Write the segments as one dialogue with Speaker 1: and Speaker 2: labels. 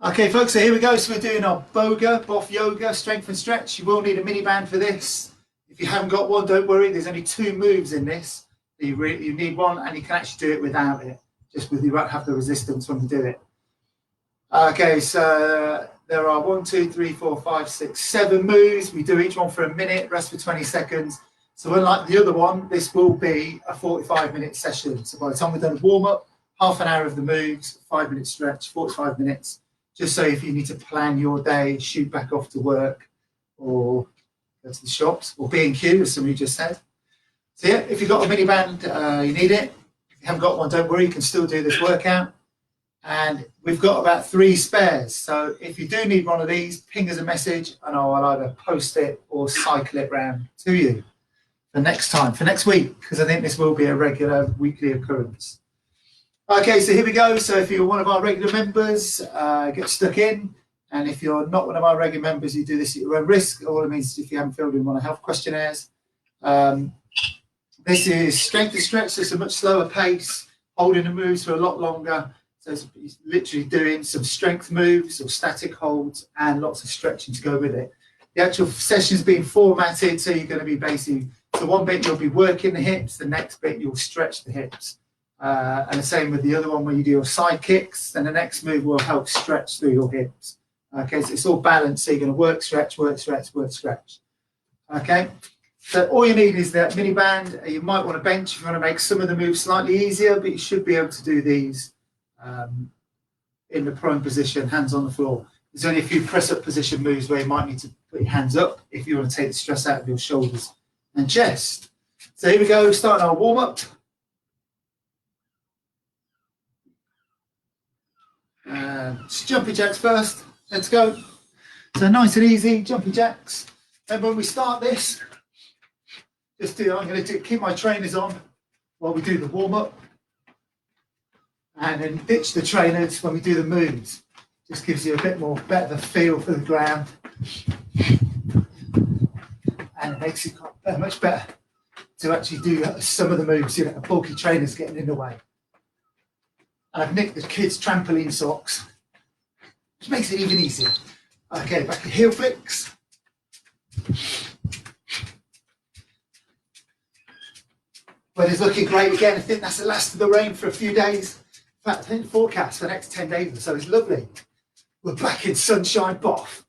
Speaker 1: Okay, folks, so here we go. So we're doing our BOGA yoga, strength and stretch. You will need a mini band for this. If you haven't got one, don't worry. There's only 2 moves in this. You need one, and you can actually do it without it. Just with you won't have the resistance when you do it. Okay, so there are 1, 2, 3, 4, 5, 6, 7 moves. We do each one for a minute, rest for 20 seconds. So unlike the other one, this will be a 45-minute session. So by the time we've done a warm-up, half an hour of the moves, 5-minute stretch, 45 minutes. Just so if you need to plan your day, shoot back off to work or go to the shops or B&Q, as somebody just said. So yeah, if you've got a mini band, you need it. If you haven't got one, don't worry, you can still do this workout. And we've got about 3 spares. So if you do need one of these, ping us a message and I'll either post it or cycle it round to you for next time, for next week, because I think this will be a regular weekly occurrence. Okay, so here we go. So if you're one of our regular members, get stuck in. And if you're not one of our regular members, you do this at your own risk. All it means is if you haven't filled in one of the health questionnaires. This is strength and stretch, so it's a much slower pace, holding the moves for a lot longer. So it's literally doing some strength moves or static holds and lots of stretching to go with it. The actual session's being formatted, so you're going to be basically, so one bit you'll be working the hips, the next bit you'll stretch the hips. And the same with the other one where you do your side kicks, then the next move will help stretch through your hips. Okay, so it's all balanced, so you're going to work, stretch, work, stretch, work, stretch. Okay, so all you need is that mini band. You might want to bench if you want to make some of the moves slightly easier, but you should be able to do these in the prone position, hands on the floor. There's only a few press-up position moves where you might need to put your hands up if you want to take the stress out of your shoulders and chest. So here we go, starting our warm-up. Jumpy jacks first. Let's go. So nice and easy, jumpy jacks. Remember when we start this, I'm going to keep my trainers on while we do the warm-up, and then ditch the trainers when we do the moves. Just gives you a bit more better feel for the ground, and it makes it much better to actually do some of the moves. You know, bulky trainers getting in the way. And I've nicked the kids' trampoline socks, which makes it even easier. Okay, back to heel flicks. Weather's looking great again. I think that's the last of the rain for a few days. In fact, I think the forecast for the next 10 days or so is lovely. We're back in sunshine boff.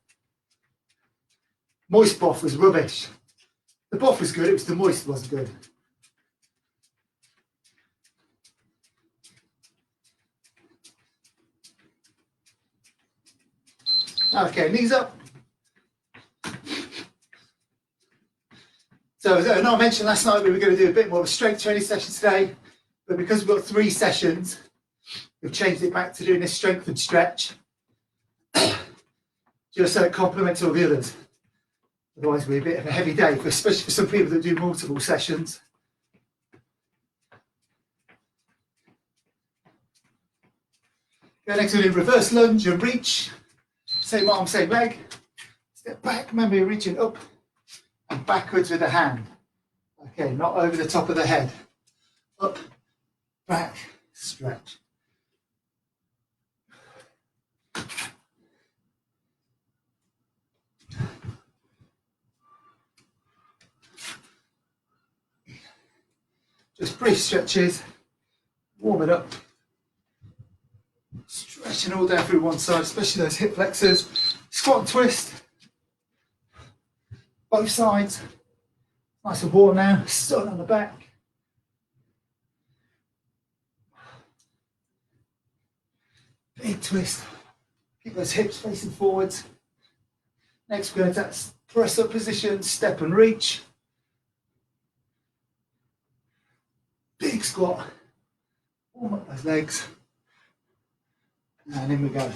Speaker 1: Moist boff was rubbish. The boff was good, it was the moist wasn't good. Okay, knees up. So as I mentioned last night, we were going to do a bit more of a strength training session today, but because we've got 3 sessions, we've changed it back to doing this strength and stretch, just so it complements all the others. Otherwise it'll be a bit of a heavy day, especially for some people that do multiple sessions. Go next to the reverse lunge and reach. Same arm, same leg. Step back, remember you're reaching up and backwards with the hand. Okay, not over the top of the head. Up, back, stretch. Just brief stretches, warm it up. Stretching all down through one side, especially those hip flexors. Squat and twist. Both sides. Nice and warm now. Sun on the back. Big twist. Keep those hips facing forwards. Next we're going to that press up position, step and reach. Big squat. Warm up those legs. And in we go.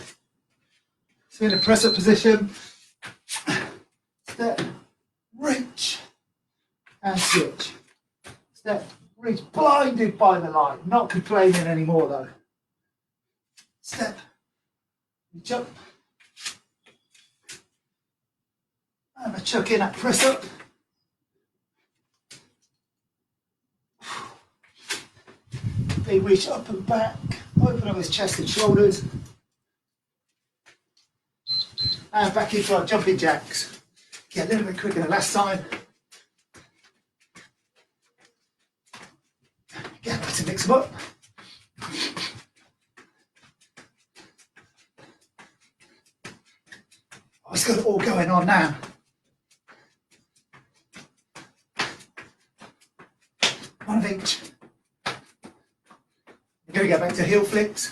Speaker 1: So in a press up position, step, reach, and switch. Step, reach, blinded by the light, not complaining anymore though. Step, reach up, and I chuck in that press up. Big reach up and back, open up his chest and shoulders. And back into our jumping jacks. Get a little bit quicker than last time. Get back to mix them up. Oh, it's got it all going on now. One of each. We're going to go back to heel flicks.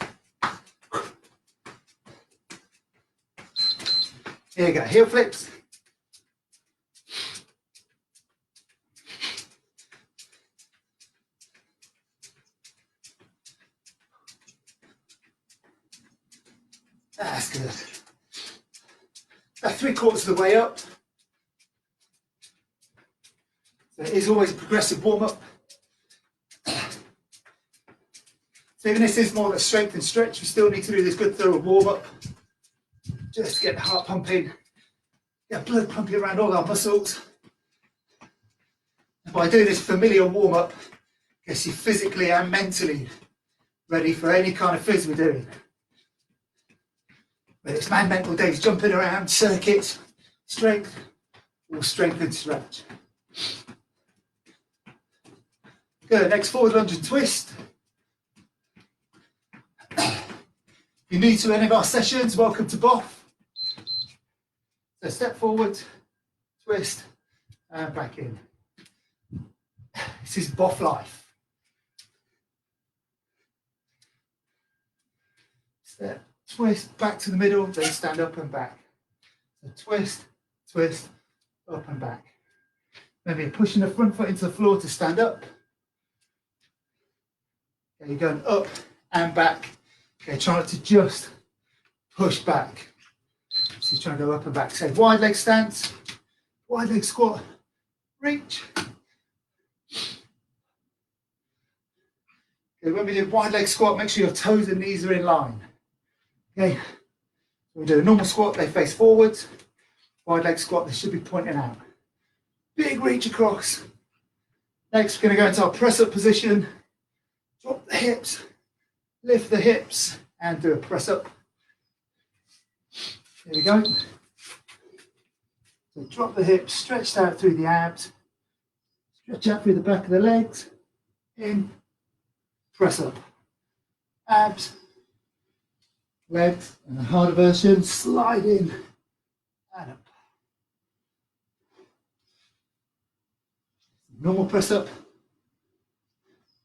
Speaker 1: Here you go, heel flips. That's good. About 3/4 of the way up. So it is always a progressive warm-up. So even if this is more of a strength and stretch, we still need to do this good thorough warm-up. Just to get the heart pumping, get blood pumping around all our muscles. And by doing this familiar warm-up, gets you physically and mentally ready for any kind of phys we're doing. Whether it's man mental days, jumping around, circuits, strength, or strength and stretch. Good, next forward lunge and twist. If you're new to any of our sessions, welcome to BOF. So step forward, twist, and back in. This is BOF life. Step, twist, back to the middle, then stand up and back. So twist, twist, up and back. Maybe you're pushing the front foot into the floor to stand up. Okay, you're going up and back. Okay, try not to just push back. So you're trying to go up and back. So wide leg stance, wide leg squat, reach. Okay, when we do wide leg squat, make sure your toes and knees are in line. Okay, we do a normal squat, they face forwards. Wide leg squat, they should be pointing out. Big reach across. Next, we're going to go into our press up position. Drop the hips, lift the hips, and do a press up. Here we go. So drop the hips, stretched out through the abs. Stretch out through the back of the legs. In, press up. Abs, legs, and a harder version, slide in and up. Normal press up,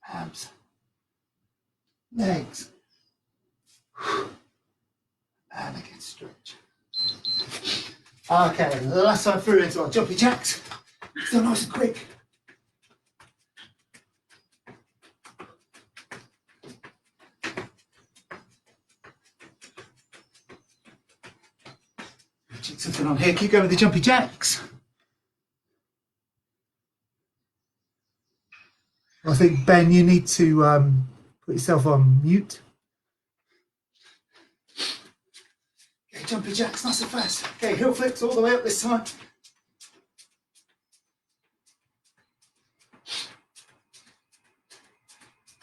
Speaker 1: abs, legs, and again stretch. Okay, last time through into our jumpy jacks. Still nice and quick. Check something on here, keep going with the jumpy jacks. I think, Ben, you need to put yourself on mute. Okay, jumpy jacks, nice and fast. Okay, heel flips all the way up this time.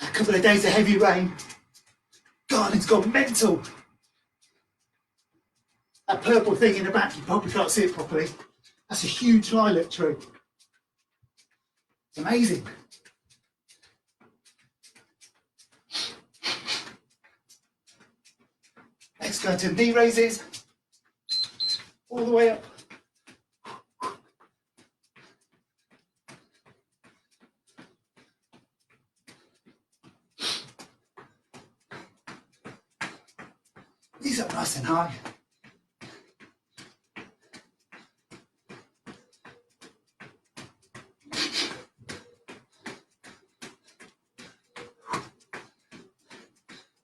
Speaker 1: A couple of days of heavy rain. Garden's gone mental. That purple thing in the back, you probably can't see it properly. That's a huge lilac tree. It's amazing. Let's go to knee raises. All the way up. Knees up nice and high.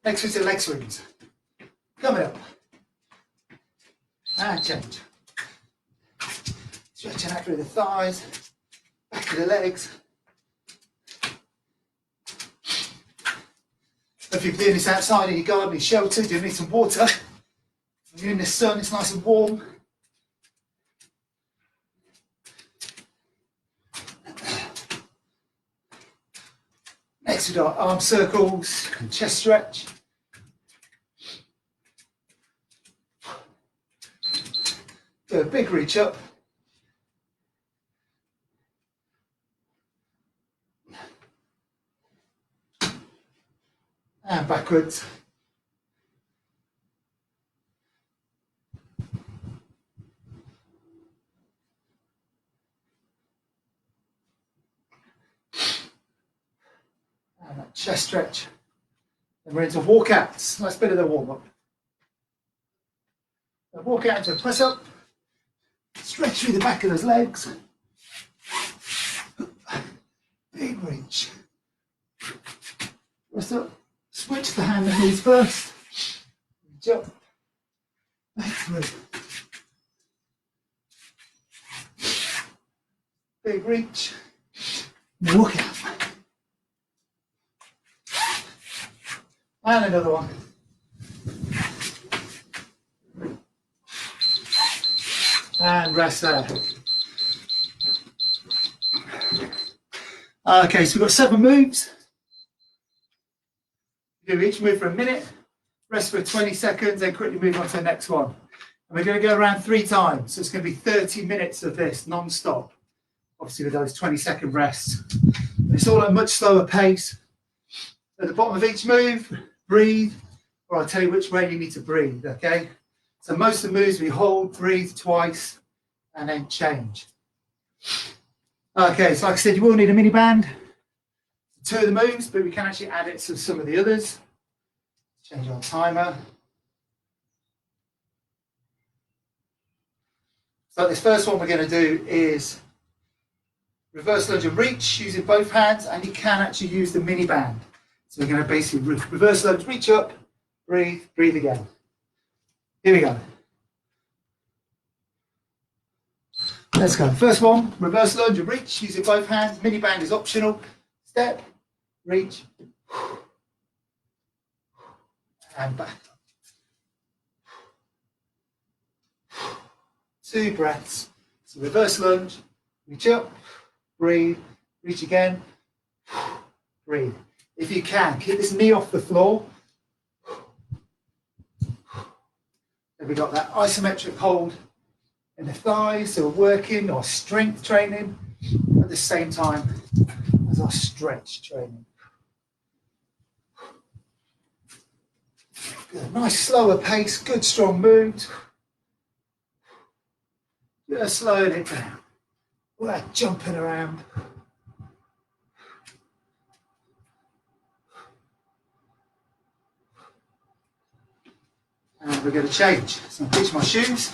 Speaker 1: Next is the leg swings. Coming up. And change. Stretching out through the thighs, back of the legs. If you're doing this outside in your garden, in shelter, you need some water. When you're in the sun, it's nice and warm. Next we've got arm circles and chest stretch. do a big reach up. And backwards. And that chest stretch. And we're into walkouts. Nice bit of the warm up. Walk out into a press up. Stretch through the back of those legs. Big reach. Press up. Switch the hand and knees first. Reach up. Back through. Big reach. Walk out. And another one. And rest there. Okay, so we've got 7 moves. Do each move for a minute, rest for 20 seconds, then quickly move on to the next one. And we're going to go around 3 times. So it's going to be 30 minutes of this non-stop. Obviously with those 20-second rests. It's all at a much slower pace. At the bottom of each move, breathe, or I'll tell you which way you need to breathe, okay? So most of the moves we hold, breathe twice, and then change. Okay, so like I said, you will need a mini band. 2 of the moves, but we can actually add it to some of the others. Change our timer. So this first one we're going to do is reverse lunge and reach using both hands, and you can actually use the mini band. So we're going to basically reverse lunge, reach up, breathe, breathe again. Here we go. Let's go. First one, reverse lunge and reach using both hands. Mini band is optional. Step, reach, and back. 2 breaths. So reverse lunge, reach up, breathe, reach again, breathe. If you can, keep this knee off the floor. Then we got that isometric hold in the thighs, so we're working our strength training at the same time as our stretch training. Good. Nice slower pace, good strong moves. Just slowing it down. All that jumping around. And we're going to change. So I'll pitch my shoes.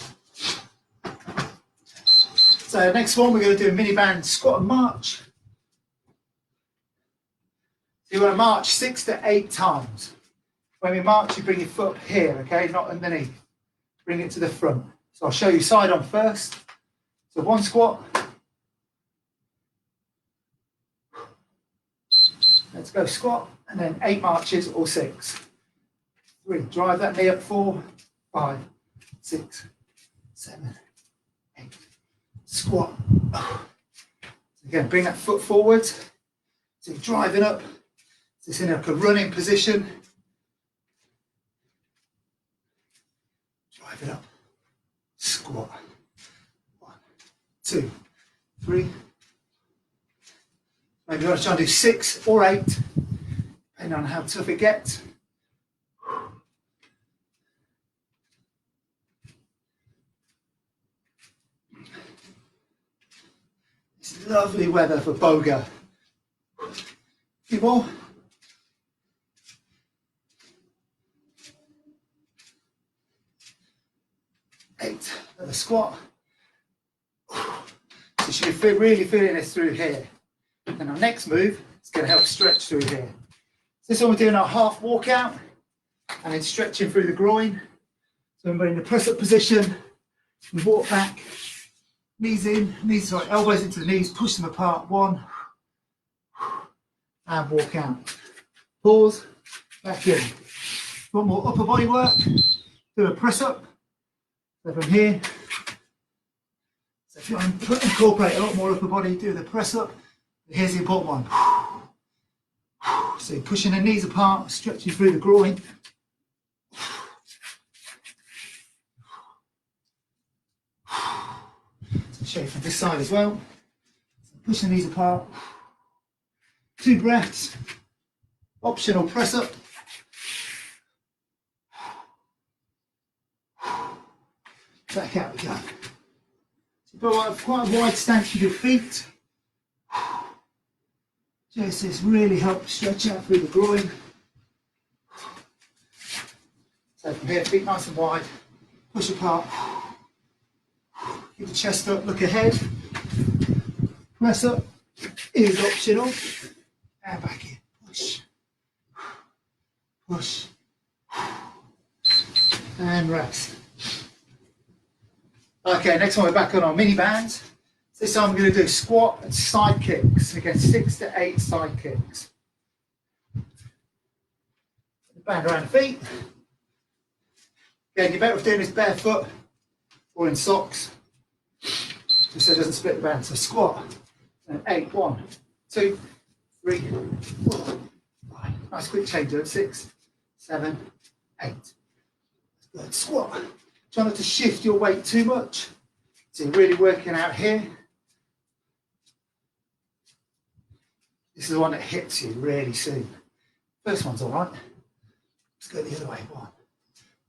Speaker 1: So next one, we're going to do a mini band squat and march. So you want to march 6 to 8 times. When we march, you bring your foot here, okay, not underneath. Bring it to the front. So I'll show you side on first. So 1 squat. Let's go squat, and then 8 marches or 6. 3, drive that knee up, 4, 5, 6, 7, 8. Squat. Again, bring that foot forward. So you're driving up. So it's in like a running position. Drive it up. Squat. 1, 2, 3. Maybe you want to try and do 6 or 8, depending on how tough it gets. It's lovely weather for BOGA. A few more. 8, another squat. So you should be really feeling this through here. And our next move is going to help stretch through here. So this one we're doing our half walkout and then stretching through the groin. So when we're in the press-up position, we walk back, knees in, elbows into the knees, push them apart, 1, and walk out. Pause, back in. Want more upper body work? Do a press-up. So from here, so if you want to incorporate a lot more upper body, do the press-up. Here's the important one. So you're pushing the knees apart, stretching through the groin. show you from this side as well. Push the knees apart. 2 breaths. Optional press up. Back out we go. So quite a wide stance with your feet. Just this really helps stretch out through the groin. So from here, feet nice and wide. Push apart. Keep the chest up, look ahead. Press up is optional. And back in. Push. Push. And rest. Okay, next one we're back on our mini bands. This time we're going to do squat and side kicks. Again, 6 to 8 side kicks. Band around the feet. Again, you're better off doing this barefoot or in socks, just so it doesn't split the band. So squat and 8. 1, 2, 3, 4, 5. Nice quick change up. 6, 7, 8. Good. Squat. Try not to shift your weight too much. So you're really working out here. This is the one that hits you really soon. First one's all right. Let's go the other way. 1,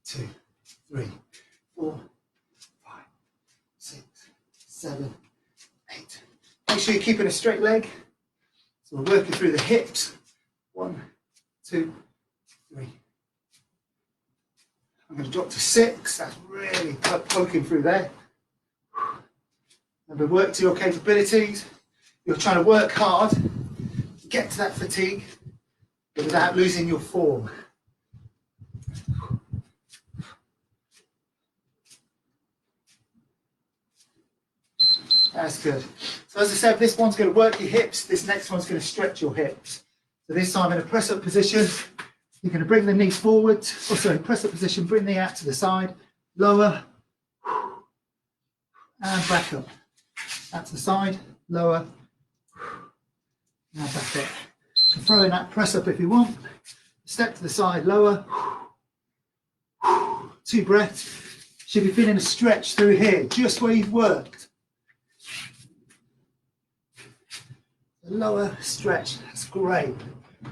Speaker 1: 2, 3, 4, 5, 6, 7, 8. Make sure you're keeping a straight leg. So we're working through the hips. 1, 2, 3. I'm going to drop to 6. That's really poking through there. Remember, work to your capabilities. You're trying to work hard to get to that fatigue, but without losing your form. That's good. So as I said, this one's going to work your hips. This next one's going to stretch your hips. So this time in a press-up position, you're going to bring the knees forward. Also in press-up position, bring the knee out to the side, lower, and back up. Out to the side, lower, and back up. You can throw in that press-up if you want. Step to the side, lower. 2 breaths. Should be feeling a stretch through here, just where you've worked. A lower stretch, that's great,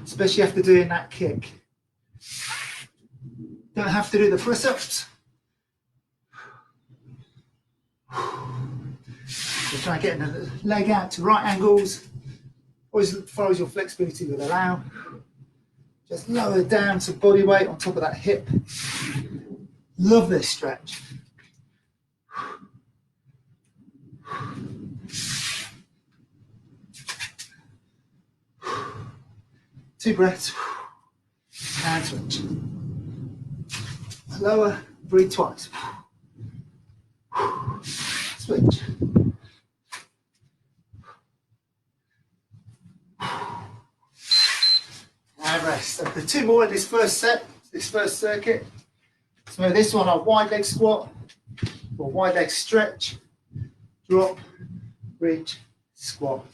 Speaker 1: especially after doing that kick. Don't have to do the press-ups. So try and get the leg out to right angles, or as far as your flexibility will allow. Just lower down some body weight on top of that hip. Love this stretch. Two breaths and switch. Lower, breathe twice. Switch. And rest. So the 2 more in this first set, this first circuit. So this one, a wide leg squat or wide leg stretch, drop, reach, squat.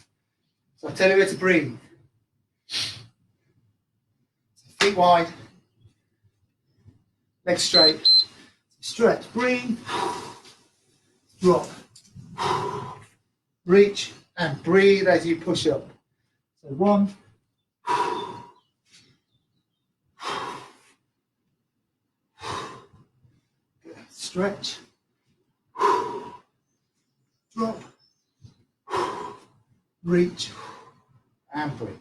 Speaker 1: So I'll tell you where to breathe. Feet wide, legs straight, stretch, breathe, drop, reach, and breathe as you push up. So 1, stretch, drop, reach, and breathe.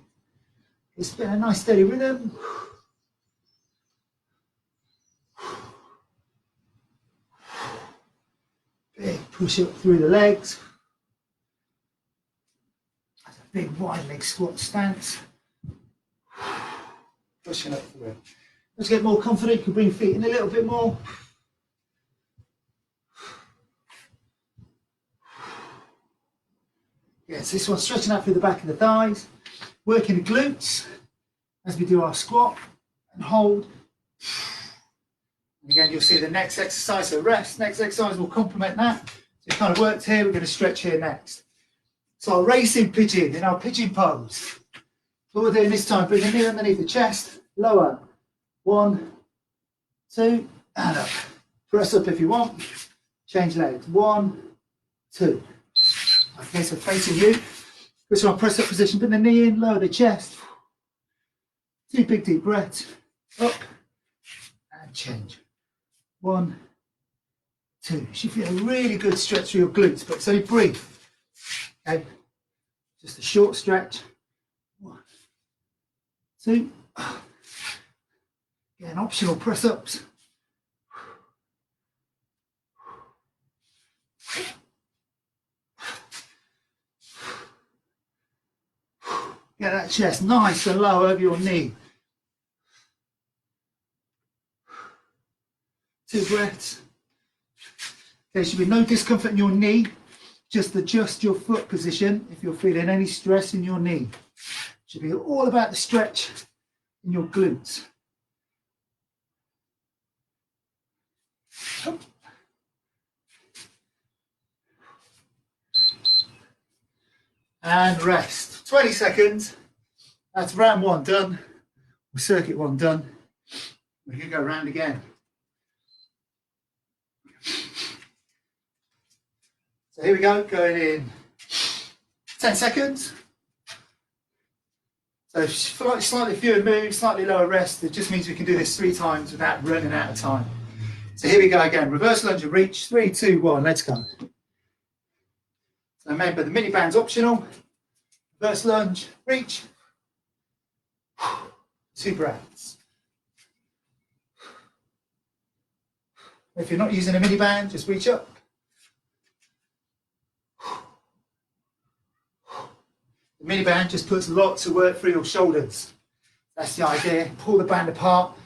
Speaker 1: It's been a nice steady rhythm. Big push up through the legs. That's a big wide leg squat stance. Pushing up through. Let's get more confident. You can bring your feet in a little bit more. Yes, this one's stretching out through the back of the thighs. Working the glutes as we do our squat and hold. And again, you'll see the next exercise, so rest. Next exercise will complement that. So it kind of worked here, we're going to stretch here next. So our racing pigeon in our pigeon pose. What we're doing this time, bring the knee underneath the chest, lower. 1, 2, and up. Press up if you want. Change legs. 1, 2. Okay, so facing you. This one, press up position, put the knee in, lower the chest. 2 big deep breaths. Up and change. 1, 2. You should feel a really good stretch through your glutes, but it's only brief. Okay, just a short stretch. 1, 2. Again, optional press ups. Get that chest nice and low over your knee. 2 breaths. There should be no discomfort in your knee. Just adjust your foot position if you're feeling any stress in your knee. It should be all about the stretch in your glutes. And rest. 20 seconds. That's round 1 done. Circuit 1 done. We can go round again. So here we go, going in 10 seconds. So slightly fewer moves, slightly lower rest. It just means we can do this 3 times without running out of time. So here we go again. Reverse lunge and reach. 3, 2, 1. Let's go. So remember, the mini band's optional. Reverse lunge, reach. 2 breaths. If you're not using a mini band, just reach up. The mini band just puts lots of work through your shoulders. That's the idea. Pull the band apart.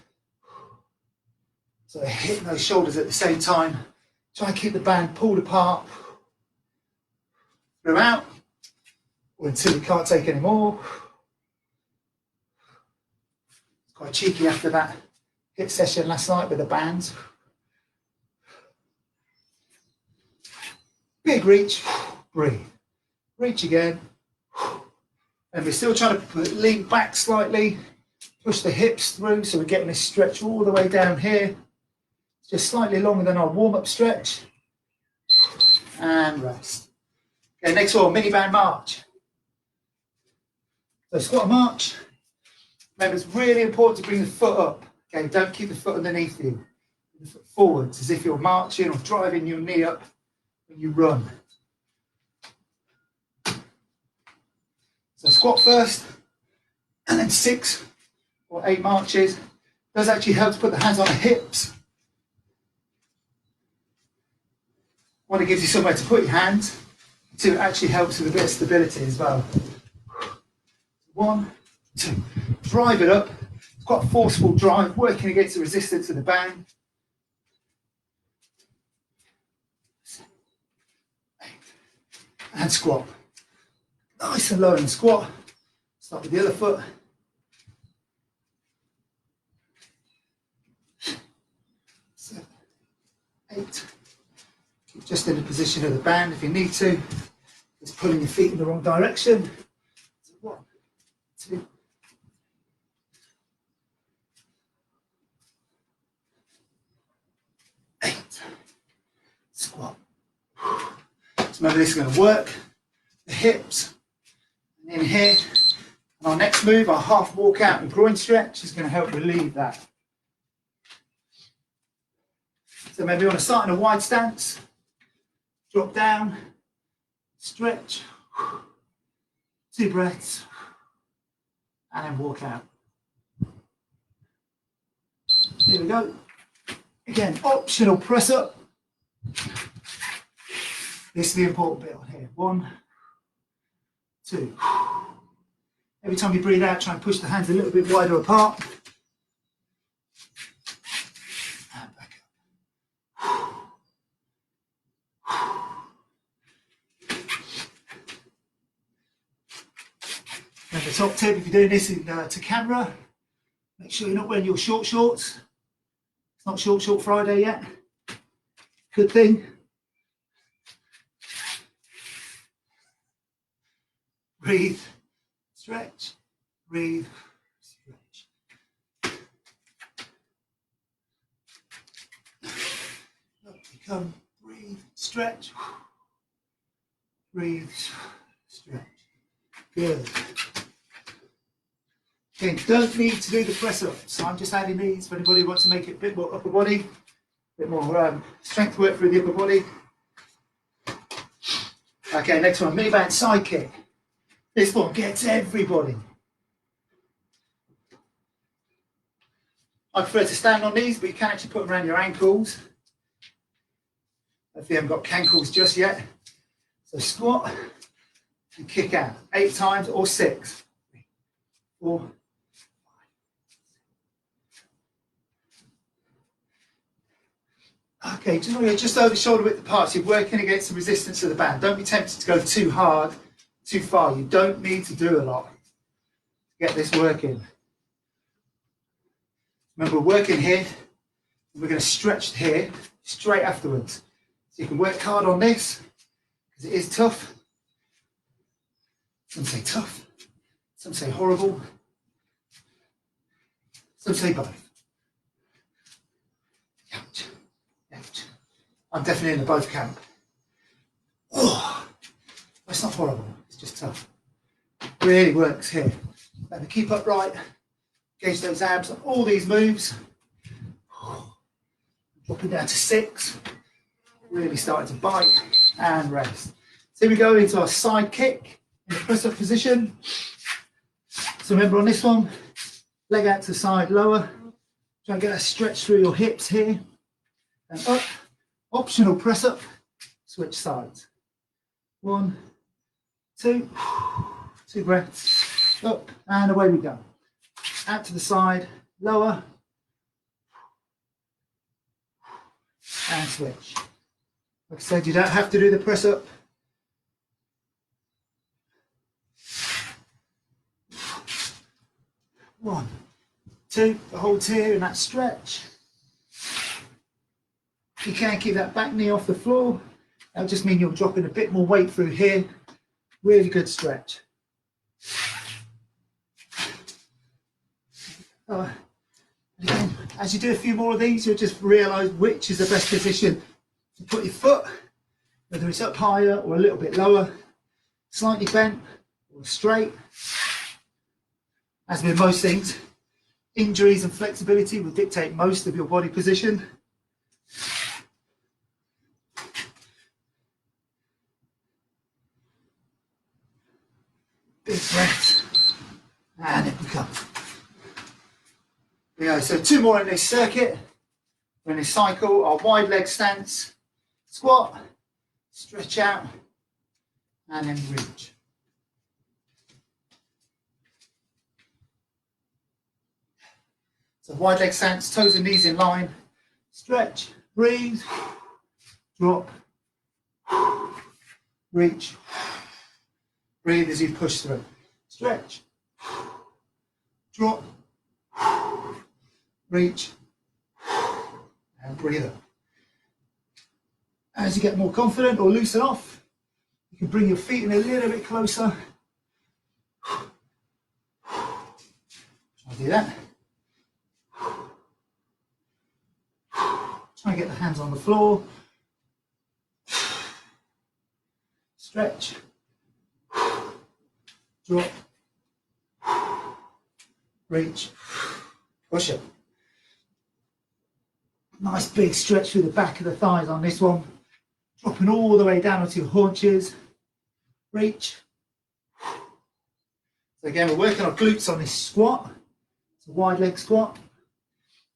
Speaker 1: So hit those shoulders at the same time. Try and keep the band pulled apart throughout, or until you can't take any more. It's quite cheeky after that hit session last night with the bands. Big reach, breathe. Reach again. And we're still trying to lean back slightly, push the hips through, so we're getting this stretch all the way down here. It's just slightly longer than our warm-up stretch. And rest. Okay, next one, mini band march. So squat march. Remember, it's really important to bring the foot up. Okay, don't keep the foot underneath you. Bring the foot forwards, as if you're marching or driving your knee up when you run. So squat first, and then 6 or 8 marches. Does actually help to put the hands on the hips. One, it gives you somewhere to put your hands. 2, it actually helps with a bit of stability as well. 1, 2, drive it up. It's quite a forceful drive, working against the resistance of the band. 7, 8, and squat. Nice and low in the squat. Start with the other foot. 7, 8. Keep just in the position of the band if you need to. Just pulling your feet in the wrong direction. So 1, 2, 8. Squat. So remember, this is going to work the hips. And in here, and our next move, our half walk out and groin stretch, is going to help relieve that. So maybe you want to start in a wide stance, drop down, stretch, 2 breaths, and then walk out. Here we go. Again, optional press up. This is the important bit on here. 1, 2. Every time you breathe out, try and push the hands a little bit wider apart. And back up. And the top tip, if you're doing this to camera, make sure you're not wearing your short shorts. It's not short Friday yet. Good thing. Breathe, stretch, breathe, stretch. Up you come, breathe, stretch, breathe, stretch. Good. Again, don't need to do the press ups. I'm just adding these for anybody who wants to make it a bit more upper body, a bit more strength work through the upper body. Okay, next one, mini band side kick. This one gets everybody. I prefer to stand on these, but you can actually put them around your ankles. If you haven't got cankles just yet. So squat and kick out 8 times or 6. 4. Okay, just over shoulder width apart, so you're working against the resistance of the band. Don't be tempted to go too hard, too far. You don't need to do a lot to get this working. Remember, we're working here, we're going to stretch here straight afterwards. So you can work hard on this, because it is tough. Some say tough, some say horrible, some say both. Ouch, ouch. I'm definitely in the both camp. Oh, it's not horrible, it's just tough. Really works here. Let me keep upright, engage those abs on all these moves. Dropping down to 6. Really starting to bite and rest. So we go into our side kick in the press up position. So remember on this one, leg out to the side, lower. Try and get a stretch through your hips here. And up. Optional press up, switch sides. 1, 2, 2 breaths, up and away we go. Out to the side, lower, and switch. Like I said, you don't have to do the press up. One, 2, the whole here and that stretch. You can keep that back knee off the floor. That'll just mean you're dropping a bit more weight through here. Really good stretch. Again, as you do a few more of these, you'll just realise which is the best position to put your foot, whether it's up higher or a little bit lower, slightly bent or straight. As with most things, injuries and flexibility will dictate most of your body position. Big breaths, and in we come. There we go, so 2 more in this circuit. We're in this cycle, our wide leg stance, squat, stretch out, and then reach. So wide leg stance, toes and knees in line, stretch, breathe, drop, reach, breathe as you push through. Stretch, drop, reach, and breathe up. As you get more confident or loosen off, you can bring your feet in a little bit closer. Try to do that. Try and get the hands on the floor. Stretch. Drop. Reach. Push up. Nice big stretch through the back of the thighs on this one. Dropping all the way down onto your haunches. Reach. So again, we're working our glutes on this squat. It's a wide leg squat.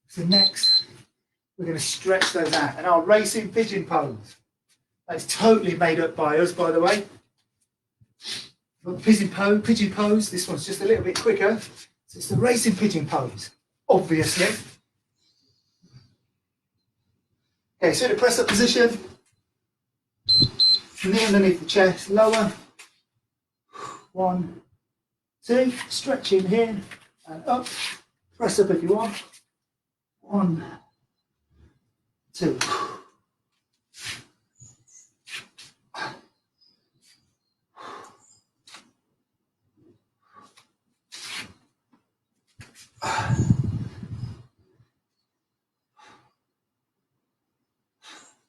Speaker 1: So next, we're going to stretch those out. And our racing pigeon pose. That's totally made up by us, by the way. But the pigeon pose, this one's just a little bit quicker. So it's the racing pigeon pose, obviously. Okay, so in the press up position, knee underneath the chest, lower. 1, 2, stretch in here and up. Press up if you want. 1, 2.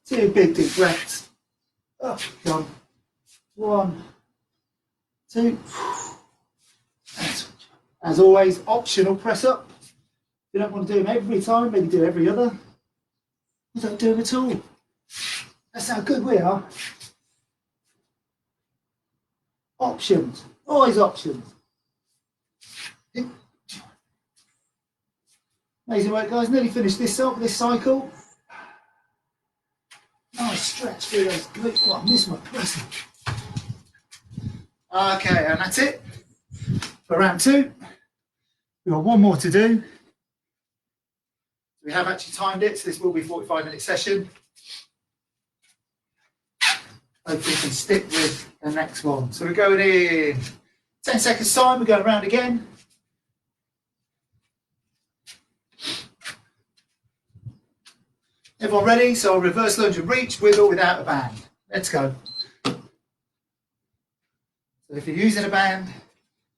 Speaker 1: Two big deep breaths. Up, down, 1, 2. As always, optional press up. If you don't want to do them every time, maybe do every other. You don't do them at all. That's how good we are. Options, always options. Amazing work, guys. Nearly finished this cycle. Nice stretch through those glutes. Oh, I missed my pressing. Okay, and that's it for round 2. We've got one more to do. We have actually timed it, so this will be a 45-minute session. Hopefully we can stick with the next one. So we're going in 10 seconds time, we're going around again. Everyone ready? So I'll reverse lunge and reach with or without a band. Let's go. So if you're using a band,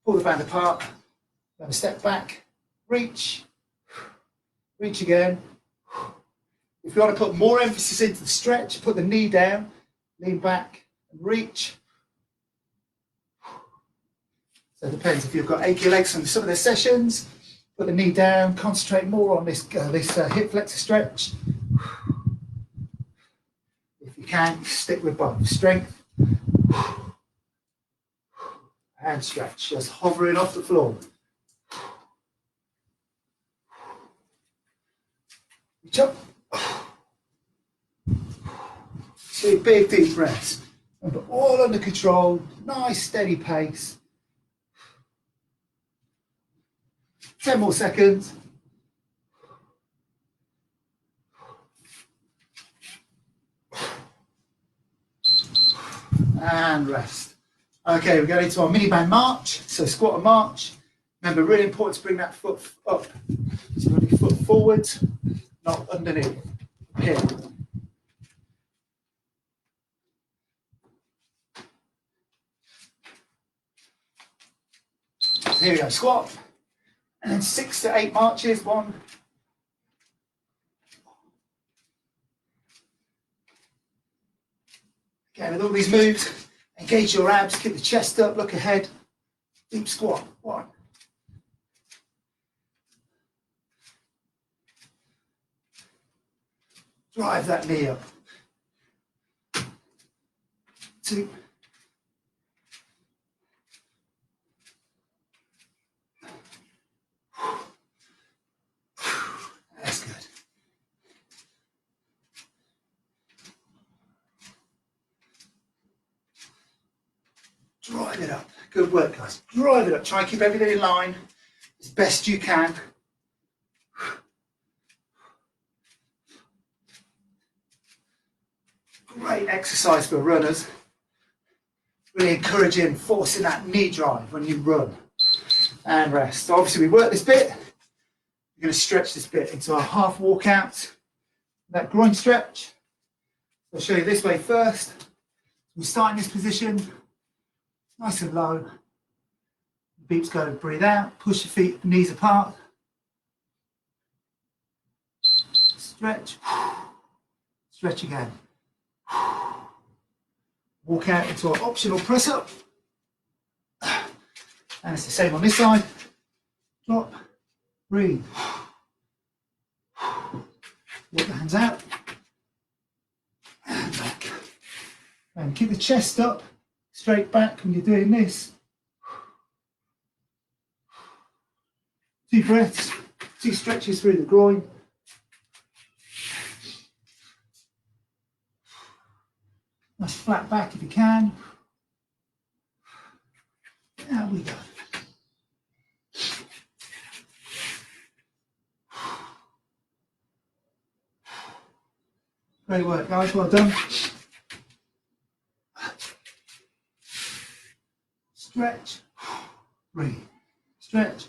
Speaker 1: pull the band apart, then a step back, reach, reach again. If you want to put more emphasis into the stretch, put the knee down, lean back and reach. So it depends if you've got achy legs from some of the sessions, put the knee down, concentrate more on this hip flexor stretch. If you can, stick with both. Strength and stretch, just hovering off the floor. Reach up. 2 big deep breaths. Remember, all under control, nice steady pace. 10 more seconds. And rest. Okay, we're going into our mini band march. So squat and march. Remember, really important to bring that foot up. So bring your foot forwards, not underneath. Here. So here we go, squat. And then 6 to 8 marches. 1. Okay, with all these moves, engage your abs, keep the chest up, look ahead. Deep squat. 1. Drive that knee up. 2. That's good. Drive it up. Good work, guys. Drive it up. Try and keep everything in line as best you can. Great exercise for runners. Really encouraging, forcing that knee drive when you run. And rest. So obviously we work this bit. We're going to stretch this bit into our half walkout. That groin stretch. I'll show you this way first. We start in this position, nice and low. Beeps go, breathe out, push your feet, knees apart. Stretch. Stretch again. Walk out into our optional press up. And it's the same on this side. Drop, breathe. Walk the hands out. And back. And keep the chest up, straight back when you're doing this. 2 breaths, 2 stretches through the groin. Nice flat back if you can. There we go. Great work, guys, well done. Stretch, breathe. Stretch,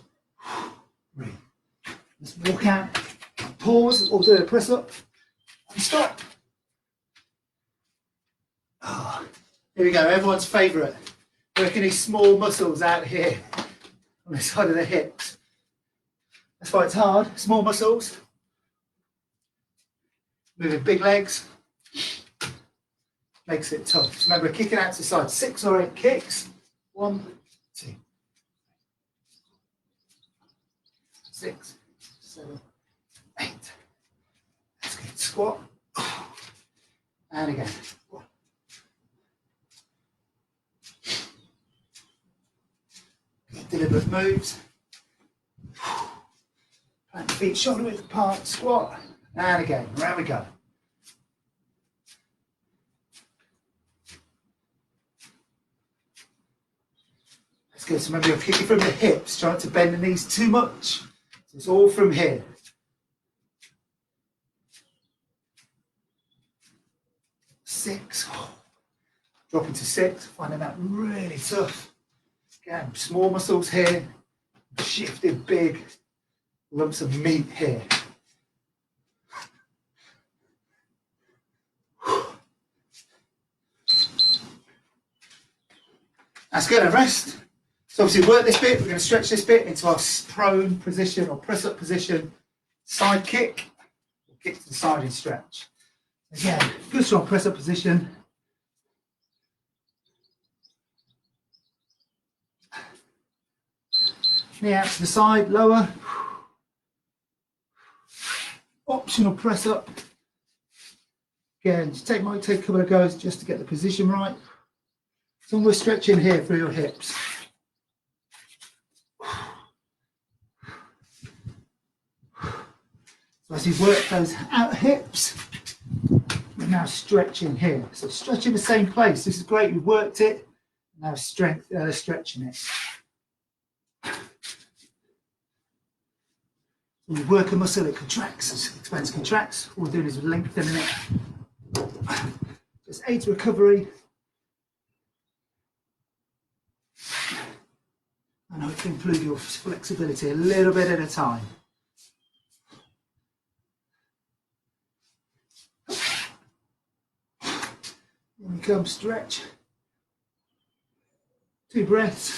Speaker 1: breathe. Let's walk out, pause, or do a press up, and stop. Oh, here we go, everyone's favourite. Working these small muscles out here on the side of the hips. That's why it's hard, small muscles. Moving big legs. makes it tough. Just remember, kicking out to the side, 6 or 8 kicks. 1, 2, 6, 7, 8. Let's get squat. And again. Good deliberate moves. Plant the feet shoulder width apart, squat. And again, round we go. Let's go. So remember, you're kicking from the hips, trying to bend the knees too much. So it's all from here. 6. Dropping to 6, finding that really tough. Again, small muscles here, shifting big lumps of meat here. That's good, and rest. So obviously work this bit, we're going to stretch this bit into our prone position or press up position, side kick, or kick to the side and stretch. Again, good strong press up position. Knee out to the side, lower. Optional press up. Again, might take a couple of goes just to get the position right. So we're stretching here through your hips. So as you work those out hips, we're now stretching here. So stretching the same place. This is great, we've worked it. Now stretching it. When you work a muscle, it contracts, as it expands, contracts. All we're doing is lengthening it. Just aids recovery. And hopefully improve your flexibility a little bit at a time. Then you come, stretch. 2 breaths.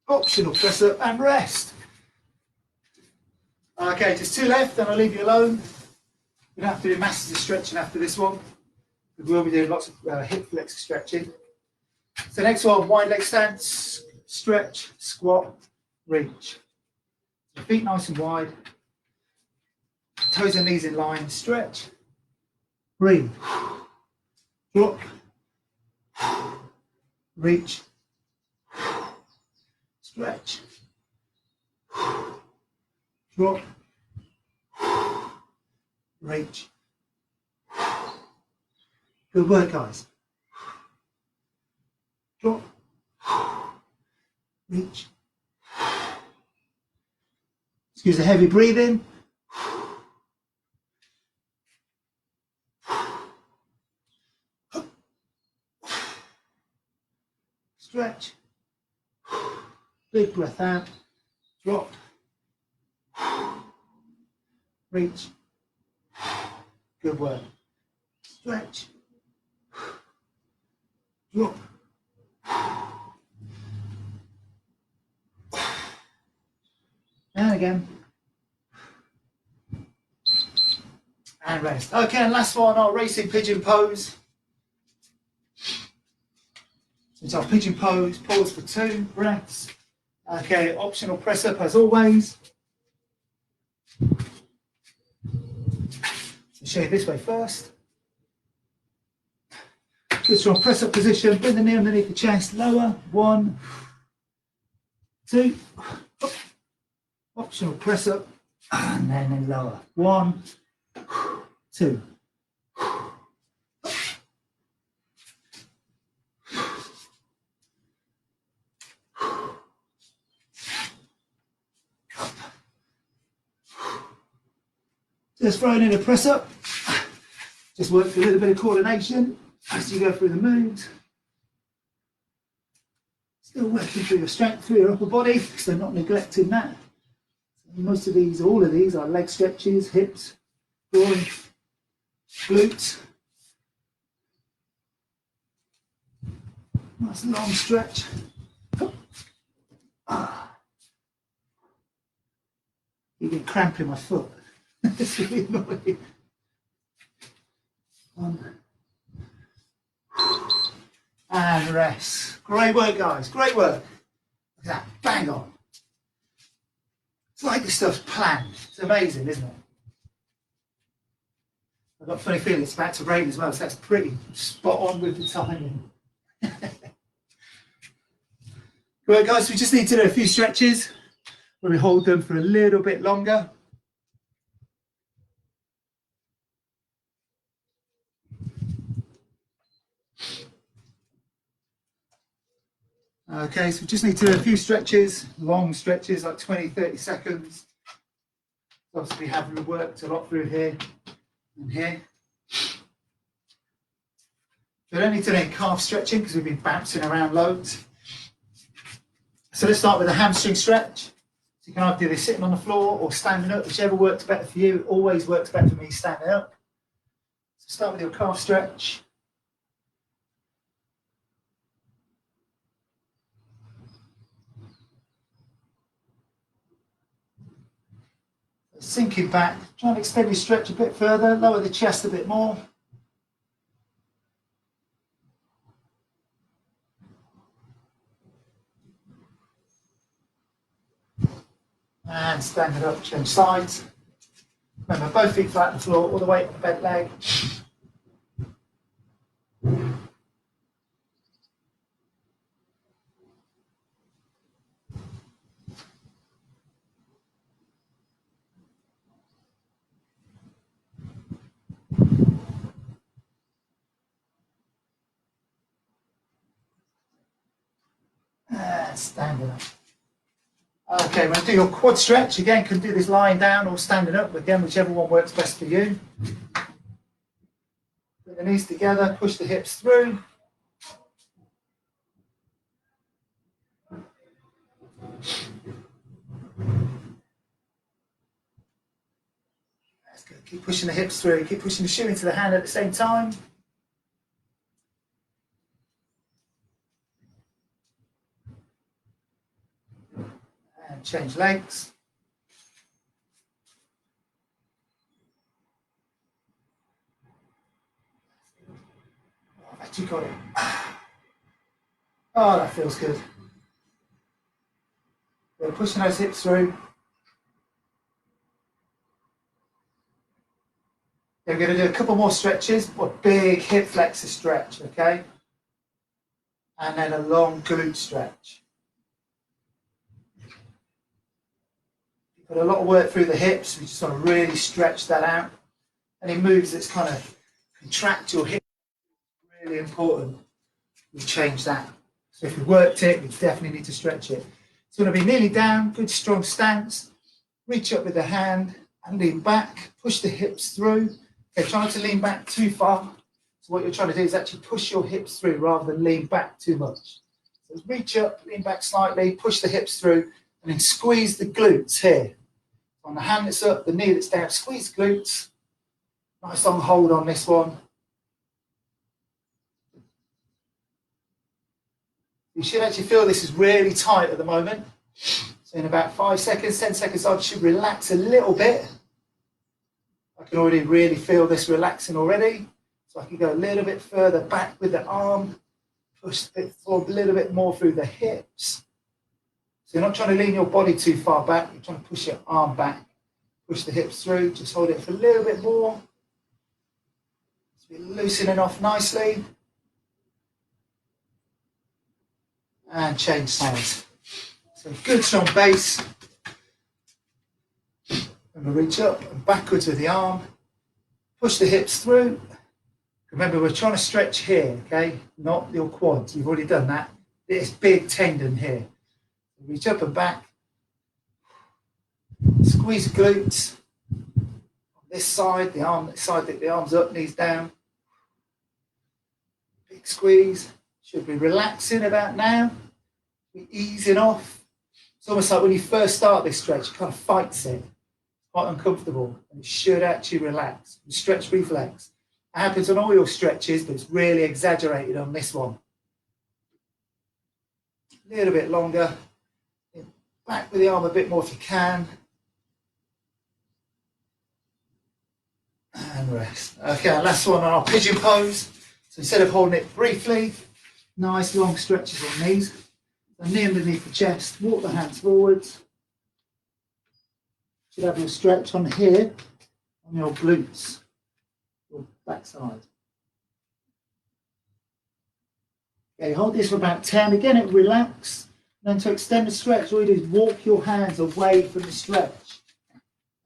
Speaker 1: Optional press up and rest. Okay, just 2 left, then I'll leave you alone. We don't have to do masses of stretching after this one. We will be doing lots of hip flex stretching. So next one, wide leg stance, stretch, squat, reach. So feet nice and wide. Toes and knees in line, stretch, breathe, drop, reach, stretch, drop, reach. Good work, guys. Drop, reach. Excuse the heavy breathing. Stretch. Big breath out. Drop. Reach. Good work. Stretch. Drop. And again. And rest. Okay, and last one, our racing pigeon pose. It's our pigeon pose. Pause for 2 breaths. Okay, optional press up as always. So show you this way first. Good strong press up position. Bring the knee underneath the chest. Lower. 1, 2. Optional press up. And then lower. 1, 2. Just throwing in a press up. Just work for a little bit of coordination as you go through the moves. Still working through your strength through your upper body, so not neglecting that. Most of these, all of these are leg stretches, hips, groin, glutes. Nice long stretch. You've been cramping my foot. It's really annoying. 1, rest. Great work, guys. Great work. Look at that. Bang on. It's like this stuff's planned. It's amazing, isn't it? I've got a funny feeling it's about to rain as well, so that's pretty spot on with the timing. Right, guys, we just need to do a few stretches where we hold them for a little bit longer. Okay, so we just need to do a few stretches, long stretches, like 20, 30 seconds. Obviously, we have worked a lot through here and here. We don't need to do any calf stretching because we've been bouncing around loads. So let's start with a hamstring stretch. So you can either do this sitting on the floor or standing up, whichever works better for you. It always works better for me standing up. So start with your calf stretch. Sinking back, try and extend your stretch a bit further, lower the chest a bit more. And stand it up, change sides. Remember, both feet flat on the floor, all the weight on the bent leg. And stand it up. Okay, we're going to do your quad stretch. Again, can do this lying down or standing up. Again, whichever one works best for you. Bring the knees together, push the hips through. That's good. Keep pushing the hips through. Keep pushing the shoe into the hand at the same time. And change legs. Oh, I've actually got it. Oh, that feels good. We're pushing those hips through. Then we're going to do a couple more stretches. A big hip flexor stretch, okay? And then a long glute stretch. Put a lot of work through the hips. We just want to really stretch that out. Any moves that's kind of contract your hip, really important. We change that. So if we worked it, we definitely need to stretch it. It's going to be nearly down, good strong stance. Reach up with the hand and lean back. Push the hips through. Okay, try not to lean back too far. So what you're trying to do is actually push your hips through rather than lean back too much. So reach up, lean back slightly, push the hips through, and then squeeze the glutes here. On the hand that's up, the knee that's down, squeeze the glutes. Nice long hold on this one. You should actually feel this is really tight at the moment. So in about 5 seconds, 10 seconds, I should relax a little bit. I can already really feel this relaxing already. So I can go a little bit further back with the arm, push a little bit more through the hips. So you're not trying to lean your body too far back, you're trying to push your arm back, push the hips through, just hold it for a little bit more. So we're loosening off nicely. And change sides. So good strong base. And we'll reach up and backwards with the arm. Push the hips through. Remember, we're trying to stretch here, okay? Not your quads. You've already done that. This big tendon here. Reach up and back. Squeeze the glutes. On this side, the arm's up, knees down. Big squeeze. Should be relaxing about now. Be easing off. It's almost like when you first start this stretch, it kind of fights it. Quite uncomfortable. And it should actually relax. Stretch reflex. It happens on all your stretches, but it's really exaggerated on this one. A little bit longer. Back with the arm a bit more if you can. And rest. Okay, last one on our pigeon pose. So instead of holding it briefly, Nice long stretches on these. So knee underneath the chest, walk the hands forwards. Should have your stretch on here, on your glutes, your backside. Okay, hold this for about 10. Again, it relax. Then to extend the stretch, all you do is walk your hands away from the stretch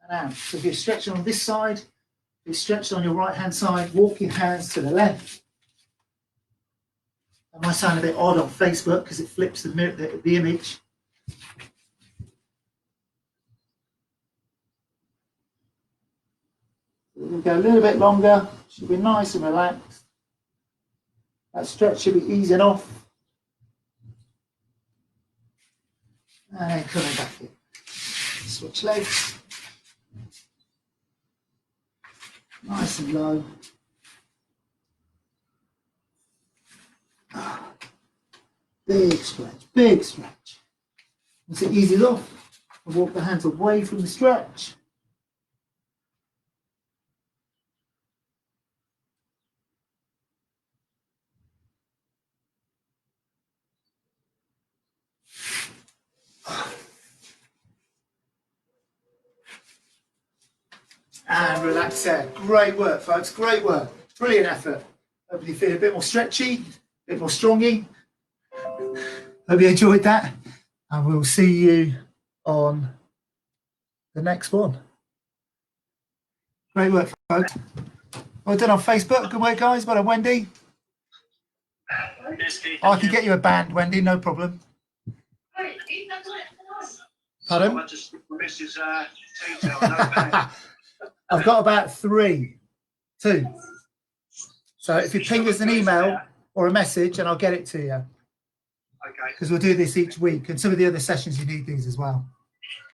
Speaker 1: and out. So if you're stretching on this side, if you're stretching on your right hand side, walk your hands to the left. That might sound a bit odd on Facebook because it flips the image. We'll go a little bit longer, should be nice and relaxed. That stretch should be easing off. And then coming back in. Switch legs. Nice and low. Big stretch, big stretch. Once it eases off, I'll walk the hands away from the stretch. And relax there. Great work, folks. Great work. Brilliant effort. Hope you feel a bit more stretchy, a bit more strongy. Hope you enjoyed that. And we'll see you on the next one. Great work, folks. Well done on Facebook. Good work, guys. Well done, Wendy. I can get you a band, Wendy. No problem. Pardon? I've got about 2. So if you ping us an email or a message and I'll get it to you. Okay. Because we'll do this each week. And some of the other sessions you need these as well.